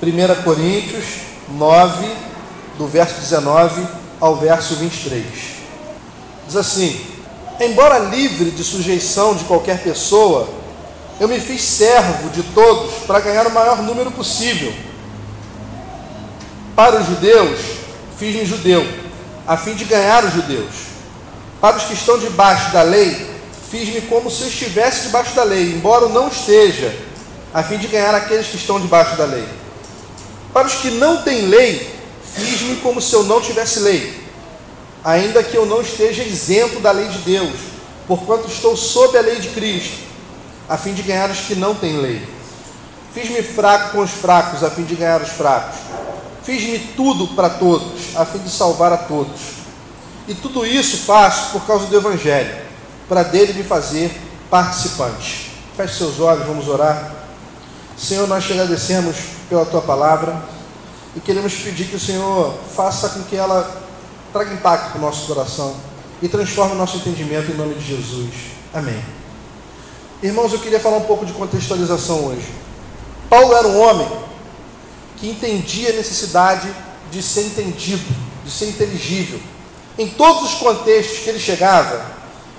1 Coríntios 9, do verso 19 ao verso 23. Diz assim: embora livre de sujeição de qualquer pessoa, eu me fiz servo de todos para ganhar o maior número possível. Para os judeus, fiz-me judeu, a fim de ganhar os judeus. Para os que estão debaixo da lei, fiz-me como se eu estivesse debaixo da lei, embora eu não esteja, a fim de ganhar aqueles que estão debaixo da lei. Para os que não têm lei, fiz-me como se eu não tivesse lei, ainda que eu não esteja isento da lei de Deus, porquanto estou sob a lei de Cristo, a fim de ganhar os que não têm lei. Fiz-me fraco com os fracos, a fim de ganhar os fracos. Fiz-me tudo para todos, a fim de salvar a todos. E tudo isso faço por causa do Evangelho, para dele me fazer participante. Feche seus olhos, vamos orar. Senhor, nós te agradecemos pela tua palavra e queremos pedir que o Senhor faça com que ela traga impacto para o nosso coração e transforme o nosso entendimento em nome de Jesus. Amém. Irmãos, eu queria falar um pouco de contextualização hoje. Paulo era um homem que entendia a necessidade de ser entendido, de ser inteligível. Em todos os contextos que ele chegava,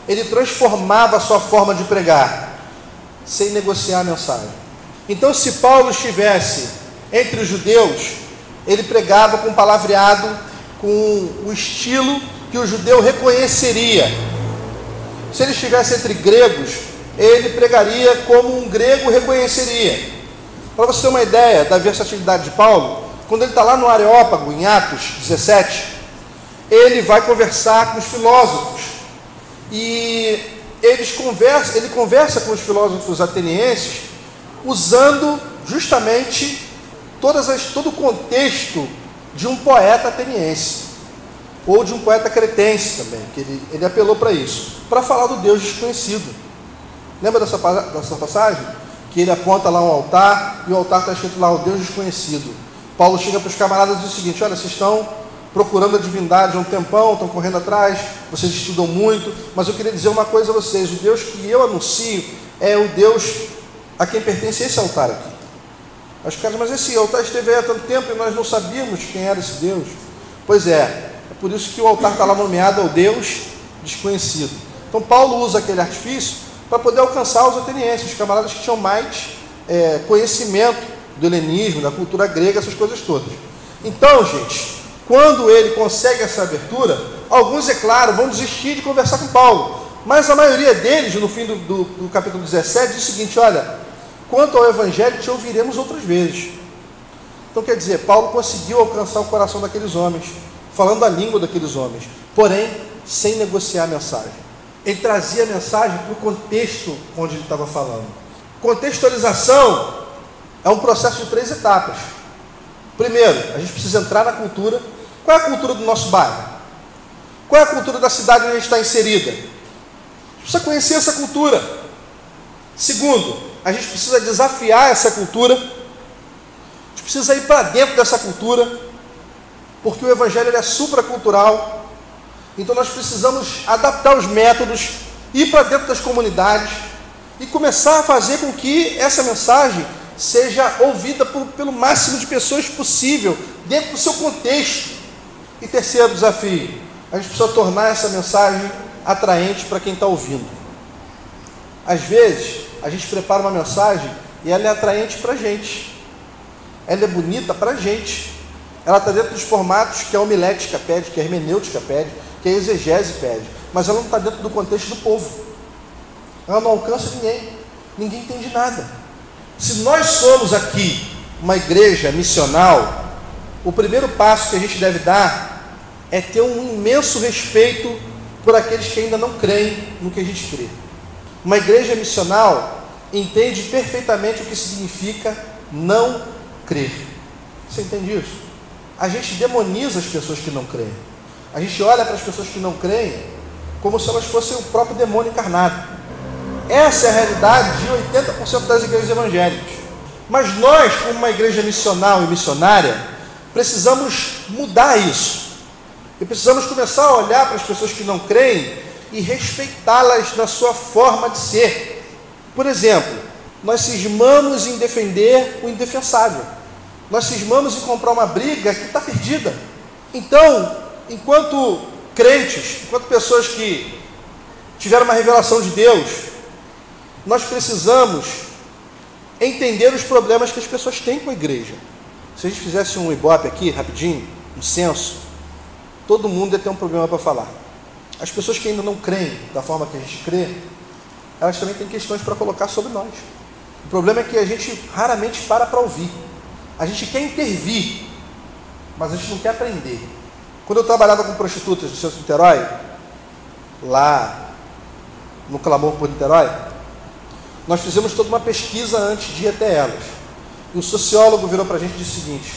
ele transformava a sua forma de pregar, sem negociar a mensagem. Então, se Paulo estivesse entre os judeus, ele pregava com palavreado, com o estilo que o judeu reconheceria. Se ele estivesse entre gregos, ele pregaria como um grego reconheceria. Para você ter uma ideia da versatilidade de Paulo, quando ele está lá no Areópago, em Atos 17, ele vai conversar com os filósofos. E ele conversa com os filósofos atenienses, usando justamente todo o contexto de um poeta ateniense, ou de um poeta cretense também, que ele apelou para isso, para falar do Deus desconhecido. Lembra dessa passagem? Que ele aponta lá um altar, e o altar está escrito lá, o Deus desconhecido. Paulo chega para os camaradas e diz o seguinte: olha, vocês estão procurando a divindade há um tempão, estão correndo atrás, vocês estudam muito, mas eu queria dizer uma coisa a vocês: o Deus que eu anuncio é o Deus a quem pertence esse altar aqui. Os caras, mas esse altar esteve aí há tanto tempo e nós não sabíamos quem era esse Deus. Pois é por isso que o altar está lá nomeado ao Deus desconhecido. Então Paulo usa aquele artifício para poder alcançar os atenienses, os camaradas que tinham mais conhecimento do helenismo, da cultura grega, essas coisas todas. Então, gente, quando ele consegue essa abertura, alguns, é claro, vão desistir de conversar com Paulo, mas a maioria deles, no fim do capítulo 17, diz o seguinte: olha, quanto ao Evangelho te ouviremos outras vezes. Então, quer dizer, Paulo conseguiu alcançar o coração daqueles homens, falando a língua daqueles homens, porém, sem negociar a mensagem. Ele trazia a mensagem para o contexto onde ele estava falando. Contextualização é um processo de 3 etapas. Primeiro, a gente precisa entrar na cultura. Qual é a cultura do nosso bairro? Qual é a cultura da cidade onde a gente está inserida? A gente precisa conhecer essa cultura. Segundo, a gente precisa desafiar essa cultura. A gente precisa ir para dentro dessa cultura, porque o Evangelho ele é supracultural. Então nós precisamos adaptar os métodos, ir para dentro das comunidades e começar a fazer com que essa mensagem seja ouvida pelo máximo de pessoas possível, dentro do seu contexto. E terceiro desafio, a gente precisa tornar essa mensagem atraente para quem está ouvindo. Às vezes, a gente prepara uma mensagem e ela é atraente para a gente. Ela é bonita para a gente. Ela está dentro dos formatos que a homilética pede, que a hermenêutica pede, que a exegese pede, mas ela não está dentro do contexto do povo. Ela não alcança ninguém. Ninguém entende nada. Se nós somos aqui uma igreja missional, o primeiro passo que a gente deve dar é ter um imenso respeito por aqueles que ainda não creem no que a gente crê. Uma igreja missional entende perfeitamente o que significa não crer. Você entende isso? A gente demoniza as pessoas que não creem. A gente olha para as pessoas que não creem como se elas fossem o próprio demônio encarnado. Essa é a realidade de 80% das igrejas evangélicas. Mas nós, como uma igreja missional e missionária, precisamos mudar isso. E precisamos começar a olhar para as pessoas que não creem e respeitá-las na sua forma de ser. Por exemplo, nós cismamos em defender o indefensável. Nós cismamos em comprar uma briga que está perdida. Então, enquanto crentes, enquanto pessoas que tiveram uma revelação de Deus, nós precisamos entender os problemas que as pessoas têm com a igreja. Se a gente fizesse um ibope aqui, rapidinho, um censo, todo mundo ia ter um problema para falar. As pessoas que ainda não creem da forma que a gente crê, elas também têm questões para colocar sobre nós. O problema é que a gente raramente para ouvir. A gente quer intervir, mas a gente não quer aprender. Quando eu trabalhava com prostitutas no centro de Niterói, lá no Clamor por Niterói, nós fizemos toda uma pesquisa antes de ir até elas. E o sociólogo virou para a gente e disse o seguinte: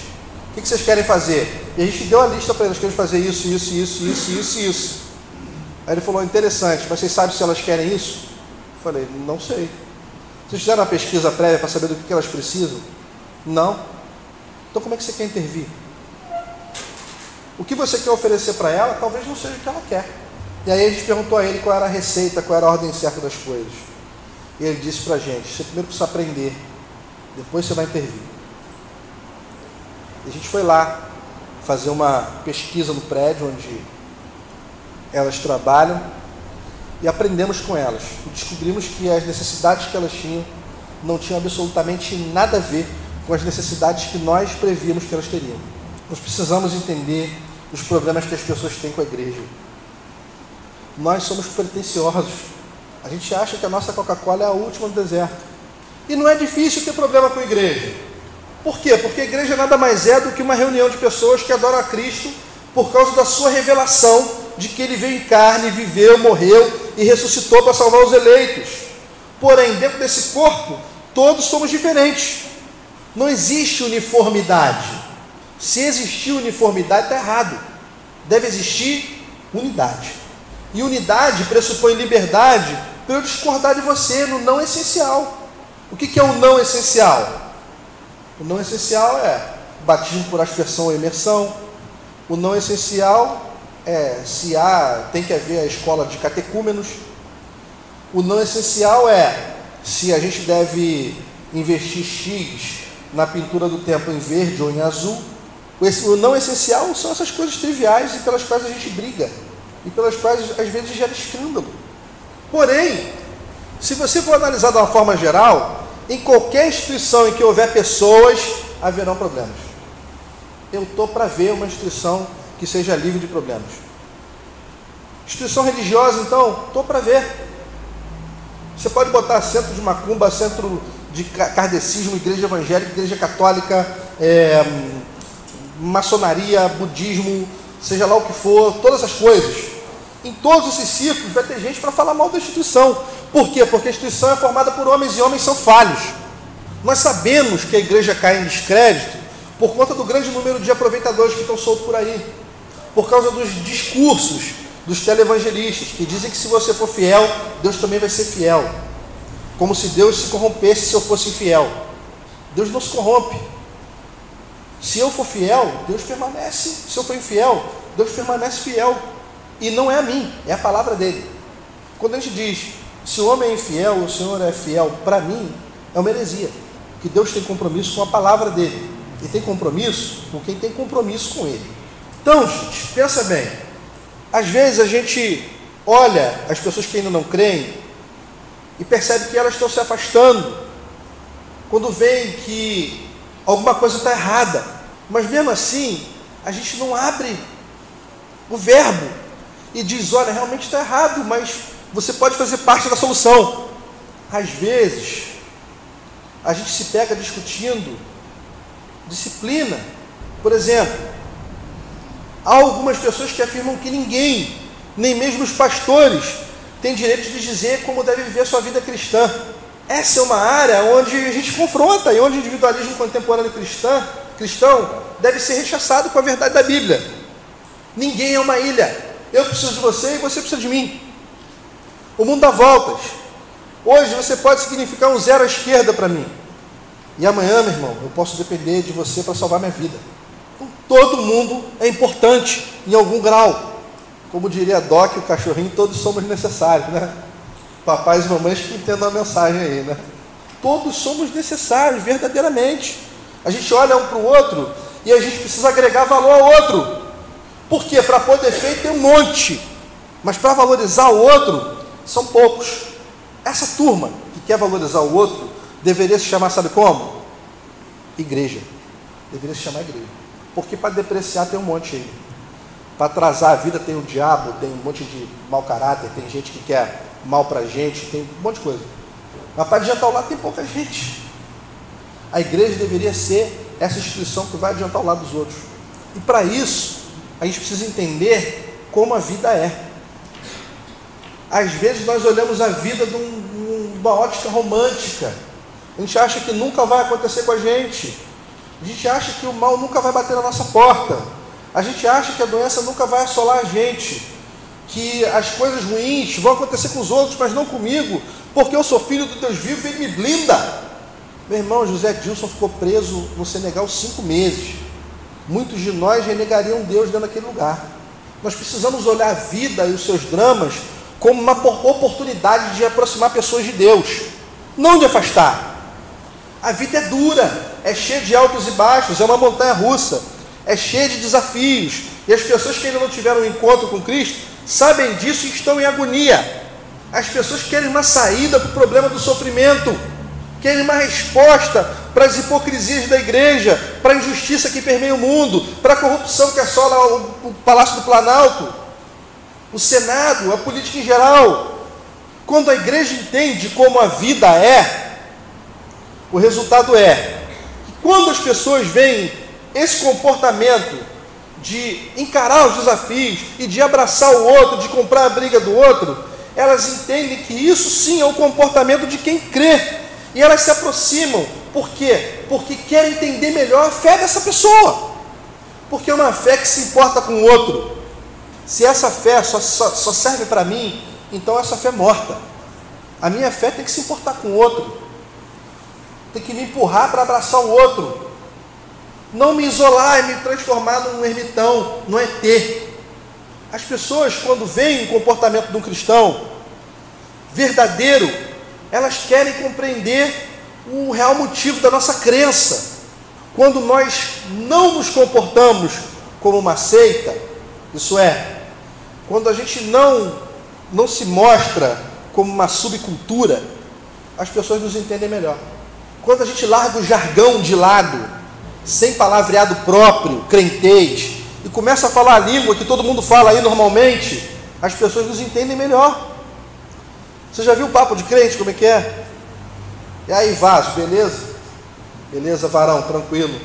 o que vocês querem fazer? E a gente deu a lista para eles, queremos fazer isso, isso, isso, isso, isso, isso. Aí ele falou: interessante, mas vocês sabem se elas querem isso? Eu falei: não sei. Vocês fizeram uma pesquisa prévia para saber do que elas precisam? Não. Então como é que você quer intervir? O que você quer oferecer para ela talvez não seja o que ela quer. E aí a gente perguntou a ele qual era a receita, qual era a ordem certa das coisas. E ele disse para a gente: você primeiro precisa aprender, depois você vai intervir. E a gente foi lá fazer uma pesquisa no prédio onde elas trabalham e aprendemos com elas. E descobrimos que as necessidades que elas tinham não tinham absolutamente nada a ver com as necessidades que nós prevíamos que elas teriam. Nós precisamos entender os problemas que as pessoas têm com a igreja. Nós somos pretensiosos. A gente acha que a nossa Coca-Cola é a última do deserto. E não é difícil ter problema com a igreja. Por quê? Porque a igreja nada mais é do que uma reunião de pessoas que adoram a Cristo por causa da sua revelação de que Ele veio em carne, viveu, morreu e ressuscitou para salvar os eleitos. Porém, dentro desse corpo, todos somos diferentes. Não existe uniformidade. Se existir uniformidade, está errado. Deve existir unidade. E unidade pressupõe liberdade para eu discordar de você no não essencial. O que é o não essencial? O não essencial é batismo por aspersão ou imersão. O não essencial é se tem que haver a escola de catecúmenos. O não essencial é se a gente deve investir X na pintura do templo em verde ou em azul. O não essencial são essas coisas triviais e pelas quais a gente briga e pelas quais às vezes gera escândalo. Porém, se você for analisar de uma forma geral, em qualquer instituição em que houver pessoas, haverão problemas. Eu estou para ver uma instituição que seja livre de problemas. Instituição religiosa, então, estou para ver. Você pode botar centro de macumba, centro de kardecismo, igreja evangélica, igreja católica, maçonaria, budismo, seja lá o que for, todas essas coisas. Em todos esses círculos vai ter gente para falar mal da instituição. Por quê? Porque a instituição é formada por homens e homens são falhos. Nós sabemos que a igreja cai em descrédito por conta do grande número de aproveitadores que estão soltos por aí. Por causa dos discursos dos televangelistas, que dizem que se você for fiel, Deus também vai ser fiel. Como se Deus se corrompesse se eu fosse infiel. Deus não se corrompe. Se eu for fiel, Deus permanece. Se eu for infiel, Deus permanece fiel. E não é a mim, é a palavra dele. Quando a gente diz, se o homem é infiel, o Senhor é fiel para mim, é uma heresia. Que Deus tem compromisso com a palavra dele. E tem compromisso com quem tem compromisso com ele. Então, gente, pensa bem. Às vezes a gente olha as pessoas que ainda não creem e percebe que elas estão se afastando quando veem que alguma coisa está errada. Mas mesmo assim, a gente não abre o verbo e diz: olha, realmente está errado, mas você pode fazer parte da solução. Às vezes, a gente se pega discutindo disciplina. Por exemplo, há algumas pessoas que afirmam que ninguém, nem mesmo os pastores, tem direito de dizer como deve viver a sua vida cristã. Essa é uma área onde a gente confronta e onde o individualismo contemporâneo cristão deve ser rechaçado com a verdade da Bíblia. Ninguém é uma ilha. Eu preciso de você e você precisa de mim. O mundo dá voltas. Hoje você pode significar um zero à esquerda para mim. E amanhã, meu irmão, eu posso depender de você para salvar minha vida. Então, todo mundo é importante em algum grau. Como diria Doc, o cachorrinho, todos somos necessários, né? Papais e mamães que entendam a mensagem aí, né? Todos somos necessários, verdadeiramente. A gente olha um para o outro e a gente precisa agregar valor ao outro. Por quê? Para pôr defeito tem um monte, mas para valorizar o outro, são poucos. Essa turma que quer valorizar o outro, deveria se chamar, sabe como? Igreja. Deveria se chamar igreja. Porque para depreciar tem um monte aí. Para atrasar a vida tem o diabo, tem um monte de mau caráter, tem gente que quer mal para a gente, tem um monte de coisa. Mas para adiantar o lado tem pouca gente. A igreja deveria ser essa instituição que vai adiantar o lado dos outros. E para isso, a gente precisa entender como a vida é. Às vezes nós olhamos a vida de uma ótica romântica. A gente acha que nunca vai acontecer com a gente. A gente acha que o mal nunca vai bater na nossa porta. A gente acha que a doença nunca vai assolar a gente. Que as coisas ruins vão acontecer com os outros, mas não comigo, porque eu sou filho do Deus vivo e Ele me blinda. Meu irmão, José Dilson ficou preso no Senegal 5 meses. Muitos de nós renegariam Deus dentro daquele lugar. Nós precisamos olhar a vida e os seus dramas como uma oportunidade de aproximar pessoas de Deus, não de afastar. A vida é dura, é cheia de altos e baixos, é uma montanha russa, é cheia de desafios, e as pessoas que ainda não tiveram um encontro com Cristo sabem disso e estão em agonia. As pessoas querem uma saída para o problema do sofrimento, querem uma resposta para as hipocrisias da igreja, para a injustiça que permeia o mundo, para a corrupção que assola o Palácio do Planalto, o Senado, a política em geral. Quando a igreja entende como a vida é, o resultado é que quando as pessoas veem esse comportamento de encarar os desafios e de abraçar o outro, de comprar a briga do outro, elas entendem que isso sim é o comportamento de quem crê, e elas se aproximam. Por quê? Porque querem entender melhor a fé dessa pessoa, porque é uma fé que se importa com o outro. Se essa fé só serve para mim, então essa fé é morta. A minha fé tem que se importar com o outro, tem que me empurrar para abraçar o outro, não me isolar e me transformar num ermitão, num ET. As pessoas, quando veem o comportamento de um cristão verdadeiro, elas querem compreender o real motivo da nossa crença. Quando nós não nos comportamos como uma seita, isso é, quando a gente não se mostra como uma subcultura, as pessoas nos entendem melhor. Quando a gente larga o jargão de lado, sem palavreado próprio, crentez, e começa a falar a língua que todo mundo fala aí normalmente, as pessoas nos entendem melhor. Você já viu o papo de crente, como é que é? E aí, vaso, beleza? Beleza, varão, tranquilo.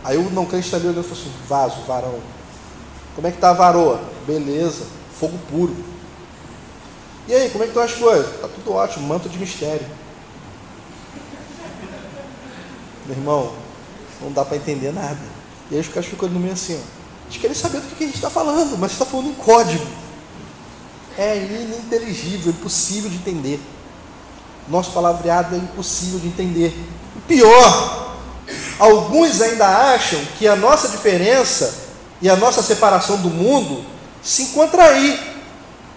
Aí o não crente está ali olhando e falou assim: vaso, varão. Como é que está a varoa? Beleza, fogo puro. E aí, como é que estão as coisas? Está tudo ótimo, manto de mistério. Meu irmão, não dá para entender nada. E aí os caras ficam no meio assim, ó. Eles querem saber do que a gente está falando, mas está falando em código. É ininteligível, impossível de entender. Nosso palavreado é impossível de entender. O pior, alguns ainda acham que a nossa diferença e a nossa separação do mundo se encontra aí,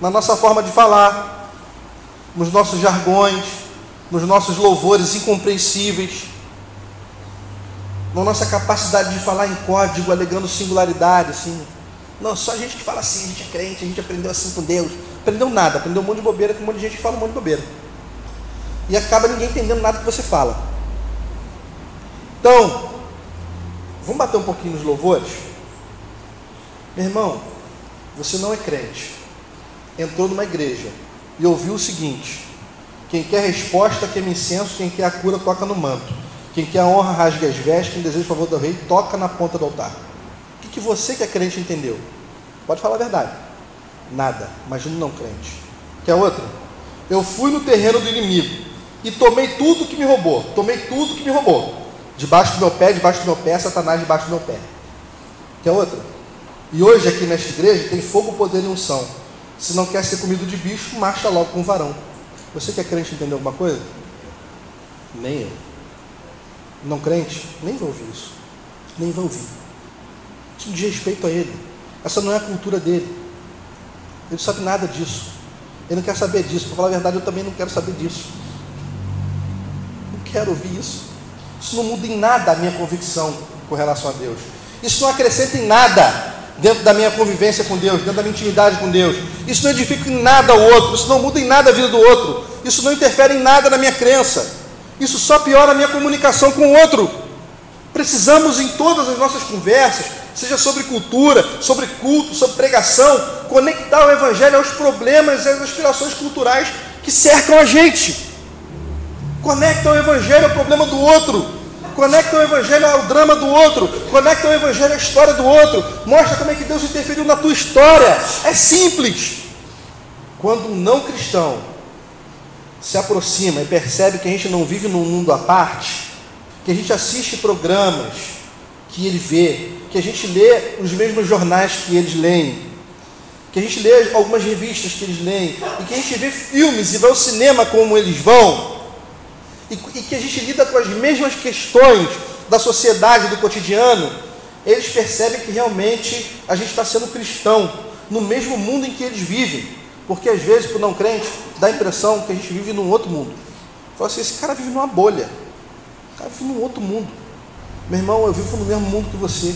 na nossa forma de falar, nos nossos jargões, nos nossos louvores incompreensíveis, na nossa capacidade de falar em código, alegando singularidade, assim. Não, só a gente que fala assim, a gente é crente, a gente aprendeu assim com Deus. Aprendeu nada, aprendeu um monte de bobeira com um monte de gente que fala um monte de bobeira. E acaba ninguém entendendo nada que você fala. Então, vamos bater um pouquinho nos louvores? Meu irmão, você não é crente, entrou numa igreja e ouviu o seguinte: quem quer resposta, queima incenso, quem quer a cura, toca no manto. Quem quer a honra, rasga as vestes, quem deseja o favor do rei, toca na ponta do altar. O que você que é crente entendeu? Pode falar a verdade. Nada. Imagina não crente. Quer outra? Eu fui no terreno do inimigo e tomei tudo que me roubou. Tomei tudo que me roubou. Debaixo do meu pé, Satanás debaixo do meu pé. Quer outra? E hoje aqui nesta igreja tem fogo, poder e unção. Se não quer ser comido de bicho, marcha logo com um varão. Você que é crente entendeu alguma coisa? Nem eu. Não crente? Nem vai ouvir isso. Nem vai ouvir. Isso diz respeito a ele. Essa não é a cultura dele. Ele não sabe nada disso. Ele não quer saber disso. Para falar a verdade, eu também não quero saber disso. Não quero ouvir isso. Isso não muda em nada a minha convicção com relação a Deus. Isso não acrescenta em nada dentro da minha convivência com Deus, dentro da minha intimidade com Deus. Isso não edifica em nada o outro, isso não muda em nada a vida do outro, isso não interfere em nada na minha crença, isso só piora a minha comunicação com o outro. Precisamos em todas as nossas conversas, seja sobre cultura, sobre culto, sobre pregação, conectar o Evangelho aos problemas e às aspirações culturais que cercam a gente. Conecta o Evangelho ao problema do outro, conecta o Evangelho ao drama do outro, conecta o Evangelho à história do outro, mostra como é que Deus interferiu na tua história. É simples. Quando um não cristão se aproxima e percebe que a gente não vive num mundo à parte, que a gente assiste programas que ele vê, que a gente lê os mesmos jornais que eles leem, que a gente lê algumas revistas que eles leem, e que a gente vê filmes e vai ao cinema como eles vão, e que a gente lida com as mesmas questões da sociedade, do cotidiano, eles percebem que realmente a gente está sendo cristão no mesmo mundo em que eles vivem, porque às vezes, para o não crente, dá a impressão que a gente vive num outro mundo. Fala assim, esse cara vive numa bolha, o cara vive num outro mundo. Meu irmão, eu vivo no mesmo mundo que você.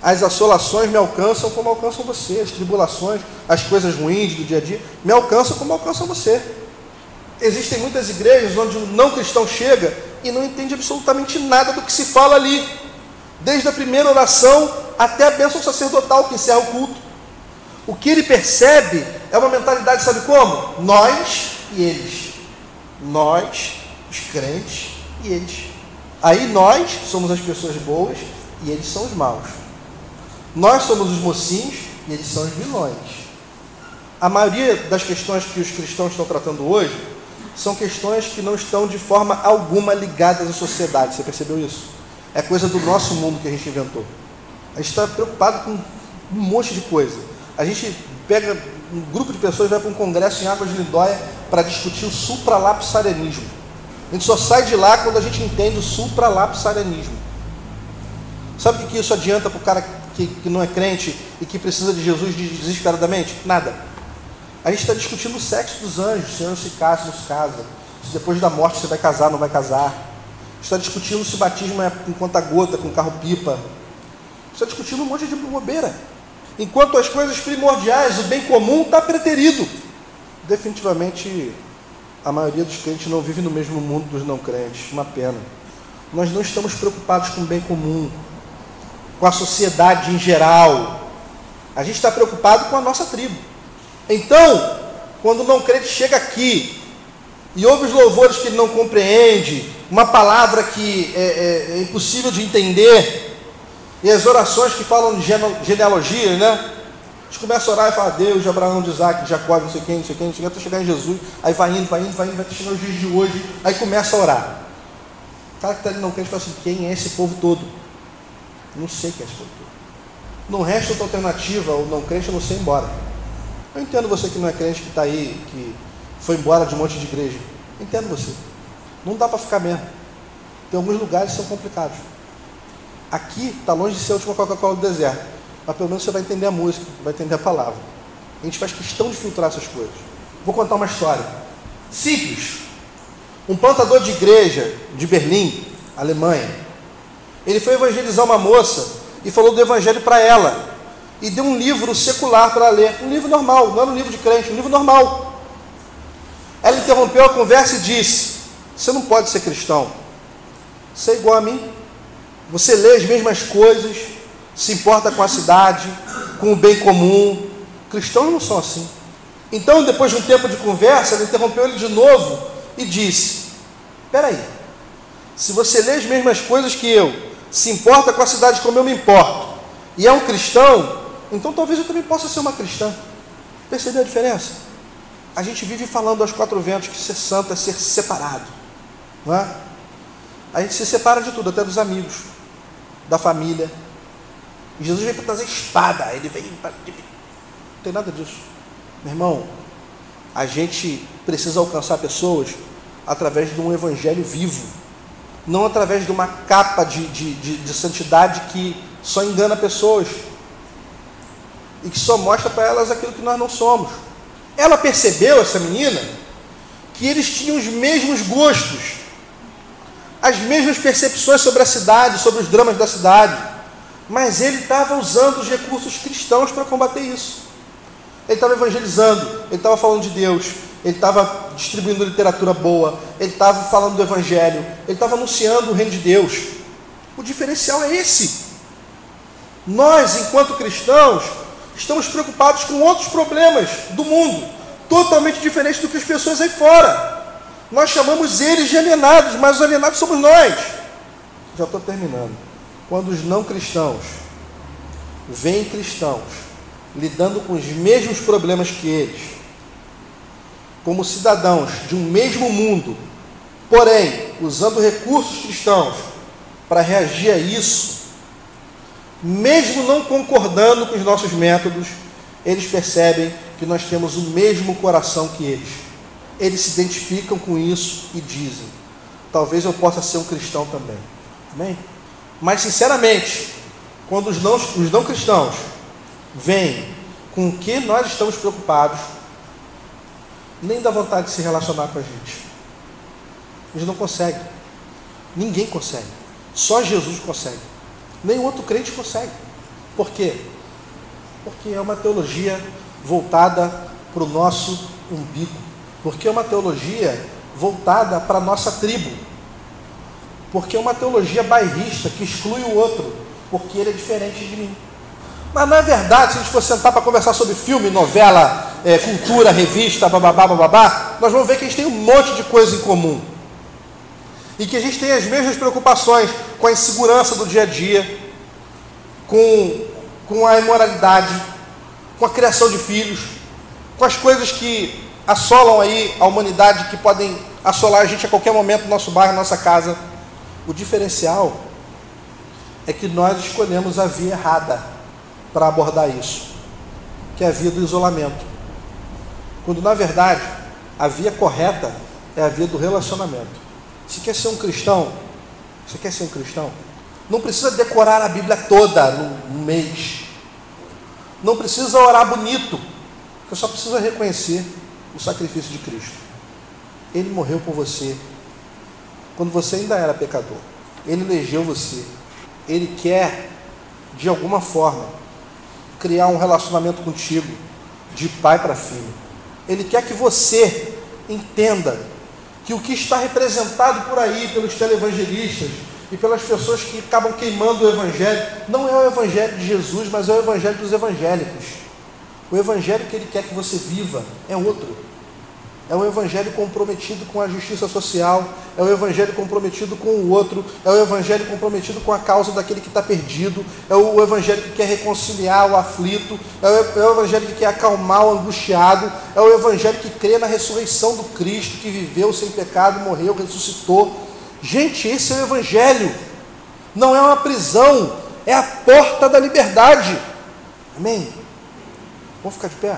As assolações me alcançam como alcançam você, as tribulações, as coisas ruins do dia a dia me alcançam como alcançam você. Existem muitas igrejas onde o não cristão chega e não entende absolutamente nada do que se fala ali, desde a primeira oração até a bênção sacerdotal que encerra o culto. O que ele percebe é uma mentalidade, sabe como? Nós e eles. Nós, os crentes, e eles. Aí nós somos as pessoas boas e eles são os maus. Nós somos os mocinhos e eles são os vilões. A maioria das questões que os cristãos estão tratando hoje são questões que não estão de forma alguma ligadas à sociedade. Você percebeu isso? É coisa do nosso mundo que a gente inventou. A gente está preocupado com um monte de coisa. A gente pega um grupo de pessoas e vai para um congresso em Águas de Lindóia para discutir o supralapsarianismo. A gente só sai de lá quando a gente entende o supralapsarianismo. Sabe o que isso adianta para o cara que não é crente e que precisa de Jesus desesperadamente? Nada. A gente está discutindo o sexo dos anjos, se anjo se casa, não se casa, se depois da morte você vai casar, não vai casar. A gente está discutindo se o batismo é com conta-gota, com carro-pipa. A gente está discutindo um monte de bobeira. Enquanto as coisas primordiais, o bem comum está preterido. Definitivamente, a maioria dos crentes não vive no mesmo mundo dos não crentes. Uma pena. Nós não estamos preocupados com o bem comum, com a sociedade em geral. A gente está preocupado com a nossa tribo. Então, quando o não crente chega aqui e ouve os louvores que ele não compreende, uma palavra que é impossível de entender, e as orações que falam de genealogia, né? A gente começa a orar e fala, Deus, de Abraão, de Isaac, de Jacó, não sei quem, até chegar em Jesus, aí vai indo, vai chegar os dias de hoje, aí começa a orar. O cara que está ali não crente fala assim, quem é esse povo todo? Não sei quem é esse povo todo. Não resta outra alternativa, o não crente, a não ser ir embora. Eu entendo você que não é crente, que está aí, que foi embora de um monte de igreja. Eu entendo você. Não dá para ficar mesmo. Tem alguns lugares que são complicados. Aqui está longe de ser a última Coca-Cola do deserto, mas pelo menos você vai entender a música, vai entender a palavra. A gente faz questão de filtrar essas coisas. Vou contar uma história simples. Um plantador de igreja de Berlim, Alemanha, ele foi evangelizar uma moça e falou do evangelho para ela, e deu um livro secular para ela ler, um livro normal, não era um livro de crente, um livro normal. Ela interrompeu a conversa e disse, você não pode ser cristão, você é igual a mim. Você lê as mesmas coisas, se importa com a cidade, com o bem comum. Cristãos não são assim. Então, depois de um tempo de conversa, ela interrompeu ele de novo e disse, espera aí, se você lê as mesmas coisas que eu, se importa com a cidade como eu me importo, e é um cristão, então talvez eu também possa ser uma cristã. Percebeu a diferença? A gente vive falando aos quatro ventos que ser santo é ser separado, não é? A gente se separa de tudo, até dos amigos, da família. E Jesus veio para trazer espada, ele veio para... Não tem nada disso. Meu irmão, a gente precisa alcançar pessoas através de um evangelho vivo, não através de uma capa de santidade que só engana pessoas e que só mostra para elas aquilo que nós não somos. Ela percebeu, essa menina, que eles tinham os mesmos gostos, as mesmas percepções sobre a cidade, sobre os dramas da cidade, mas ele estava usando os recursos cristãos para combater isso. Ele estava evangelizando, ele estava falando de Deus, ele estava distribuindo literatura boa, ele estava falando do Evangelho, ele estava anunciando o reino de Deus. O diferencial é esse. Nós, enquanto cristãos, estamos preocupados com outros problemas do mundo, totalmente diferentes do que as pessoas aí fora. Nós chamamos eles de alienados, mas os alienados somos nós. Já estou terminando. Quando os não cristãos veem cristãos lidando com os mesmos problemas que eles, como cidadãos de um mesmo mundo, porém, usando recursos cristãos para reagir a isso, mesmo não concordando com os nossos métodos, eles percebem que nós temos o mesmo coração que eles. Eles se identificam com isso e dizem: talvez eu possa ser um cristão também. Amém? Mas, sinceramente, quando os não cristãos veem com o que nós estamos preocupados, nem dá vontade de se relacionar com a gente. Eles não conseguem. Ninguém consegue. Só Jesus consegue. Nem outro crente consegue. Por quê? Porque é uma teologia voltada para o nosso umbigo. Porque é uma teologia voltada para a nossa tribo. Porque é uma teologia bairrista que exclui o outro, porque ele é diferente de mim. Mas não é verdade. Se a gente for sentar para conversar sobre filme, novela, cultura, revista, bababá, nós vamos ver que a gente tem um monte de coisa em comum. E que a gente tem as mesmas preocupações com a insegurança do dia a dia, com a imoralidade, com a criação de filhos, com as coisas que assolam aí a humanidade, que podem assolar a gente a qualquer momento no nosso bairro, na nossa casa. O diferencial é que nós escolhemos a via errada para abordar isso, que é a via do isolamento. Quando, na verdade, a via correta é a via do relacionamento. Você quer ser um cristão? Você quer ser um cristão? Não precisa decorar a Bíblia toda no mês. Não precisa orar bonito. Você só precisa reconhecer o sacrifício de Cristo. Ele morreu por você quando você ainda era pecador. Ele elegeu você. Ele quer, de alguma forma, criar um relacionamento contigo, de pai para filho. Ele quer que você entenda que o que está representado por aí pelos televangelistas e pelas pessoas que acabam queimando o Evangelho, não é o Evangelho de Jesus, mas é o Evangelho dos evangélicos. O Evangelho que ele quer que você viva é outro. É um Evangelho comprometido com a justiça social, é um Evangelho comprometido com o outro, é um Evangelho comprometido com a causa daquele que está perdido, é o Evangelho que quer reconciliar o aflito, é o Evangelho que quer acalmar o angustiado, é o Evangelho que crê na ressurreição do Cristo, que viveu sem pecado, morreu, ressuscitou. Gente, esse é o Evangelho. Não é uma prisão, é a porta da liberdade. Amém? Vamos ficar de pé?